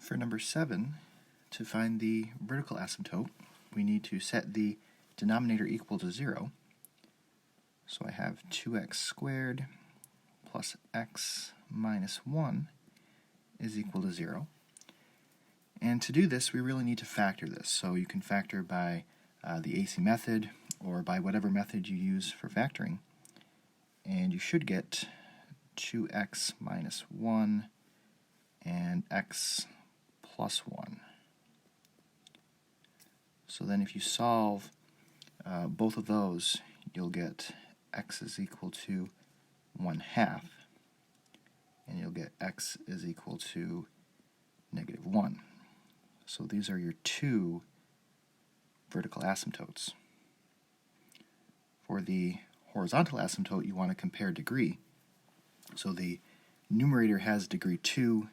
For number 7, to find the vertical asymptote, we need to set the denominator equal to 0. So I have 2x squared plus x minus 1 is equal to 0. And to do this, we really need to factor this. So you can factor by the AC method or by whatever method you use for factoring. And you should get 2x minus 1 and x plus 1. So then if you solve both of those, you'll get x is equal to 1/2, and you'll get x is equal to -1. So these are your two vertical asymptotes. For the horizontal asymptote, you want to compare degree. So the numerator has degree 2,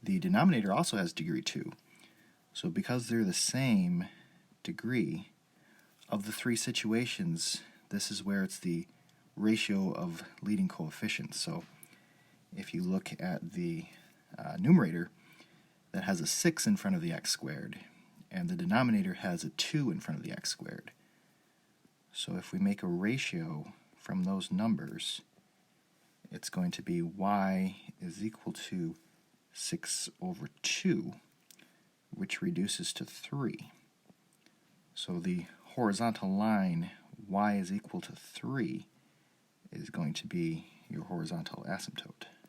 the denominator also has degree 2. So because they're the same degree, of the three situations, this is where it's the ratio of leading coefficients. So if you look at the numerator, that has a 6 in front of the x squared, and the denominator has a 2 in front of the x squared. So if we make a ratio from those numbers, it's going to be y is equal to 6 over 2, which reduces to 3. So the horizontal line, y is equal to 3, is going to be your horizontal asymptote.